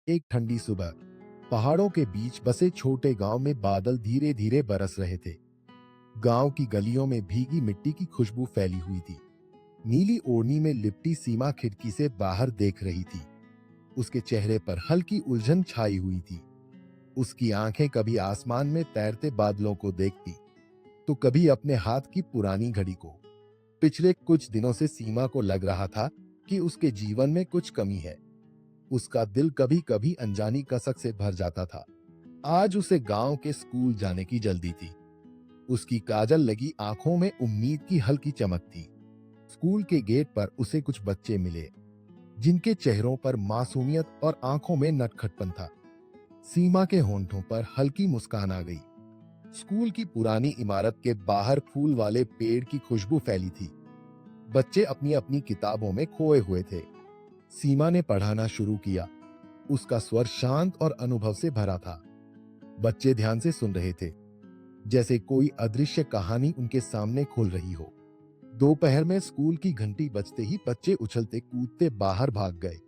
एक ठंडी सुबह पहाड़ों के बीच बसे छोटे गांव में बादल धीरे धीरे बरस रहे थे। गांव की गलियों में भीगी मिट्टी की खुशबू फैली हुई थी। नीली ओढ़नी में लिपटी सीमा खिड़की से बाहर देख रही थी। उसके चेहरे पर हल्की उलझन छाई हुई थी। उसकी आंखें कभी आसमान में तैरते बादलों को देखती, तो कभी अपने हाथ की पुरानी घड़ी को। पिछले कुछ दिनों से सीमा को लग रहा था कि उसके जीवन में कुछ कमी है। उसका दिल कभी कभी अनजानी कसक से भर जाता था। आज उसे गांव के स्कूल जाने की जल्दी थी। उसकी काजल लगी आंखों में उम्मीद की हल्की चमक थी। स्कूल के गेट पर उसे कुछ बच्चे मिले, जिनके चेहरों पर मासूमियत और आंखों में नटखटपन था। सीमा के होंठों पर हल्की मुस्कान आ गई। स्कूल की पुरानी इमारत के बाहर फूल वाले पेड़ की खुशबू फैली थी। बच्चे अपनी अपनी किताबों में खोए हुए थे। सीमा ने पढ़ाना शुरू किया। उसका स्वर शांत और अनुभव से भरा था। बच्चे ध्यान से सुन रहे थे, जैसे कोई अदृश्य कहानी उनके सामने खुल रही हो। दोपहर में स्कूल की घंटी बजते ही बच्चे उछलते कूदते बाहर भाग गए।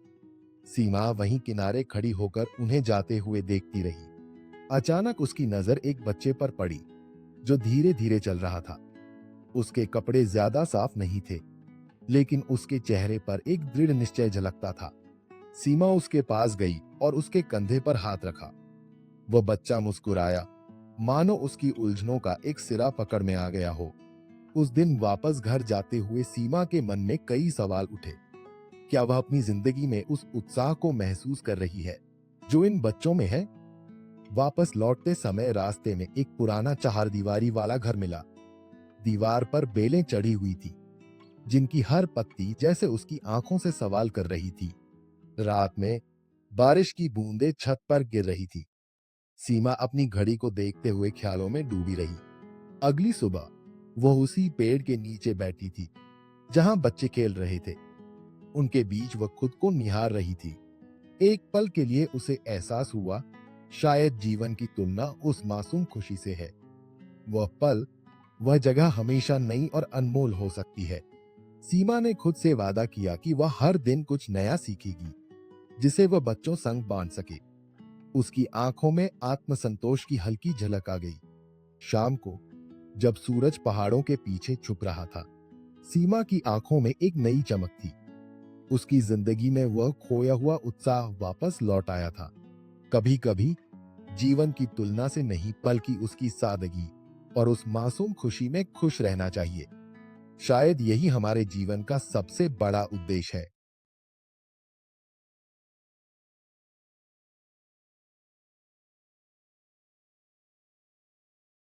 सीमा वहीं किनारे खड़ी होकर उन्हें जाते हुए देखती रही। अचानक उसकी नजर एक बच्चे पर पड़ी, जो धीरे धीरे चल रहा था। उसके कपड़े ज्यादा साफ नहीं थे, लेकिन उसके चेहरे पर एक दृढ़ निश्चय झलकता था। सीमा उसके पास गई और उसके कंधे पर हाथ रखा। वह बच्चा मुस्कुराया, मानो उसकी उलझनों का एक सिरा पकड़ में आ गया हो। उस दिन वापस घर जाते हुए सीमा के मन में कई सवाल उठे। क्या वह अपनी जिंदगी में उस उत्साह को महसूस कर रही है जो इन बच्चों में है? वापस लौटते समय रास्ते में एक पुराना चारदीवारी वाला घर मिला। दीवार पर बेलें चढ़ी हुई थी, जिनकी हर पत्ती जैसे उसकी आंखों से सवाल कर रही थी। रात में बारिश की बूंदें छत पर गिर रही थी। सीमा अपनी घड़ी को देखते हुए ख्यालों में डूबी रही। अगली सुबह वह उसी पेड़ के नीचे बैठी थी, जहां बच्चे खेल रहे थे। उनके बीच वह खुद को निहार रही थी। एक पल के लिए उसे एहसास हुआ, शायद जीवन की तुलना उस मासूम खुशी से है। वह पल, वह जगह हमेशा नई और अनमोल हो सकती है। सीमा ने खुद से वादा किया कि वह हर दिन कुछ नया सीखेगी, जिसे वह बच्चों संग बांट सके। उसकी आंखों में आत्मसंतोष की हल्की झलक आ गई। शाम को जब सूरज पहाड़ों के पीछे छुप रहा था, सीमा की आंखों में एक नई चमक थी। उसकी जिंदगी में वह खोया हुआ उत्साह वापस लौट आया था। कभी कभी जीवन की तुलना से नहीं, बल्कि उसकी सादगी और उस मासूम खुशी में खुश रहना चाहिए। शायद यही हमारे जीवन का सबसे बड़ा उद्देश्य है।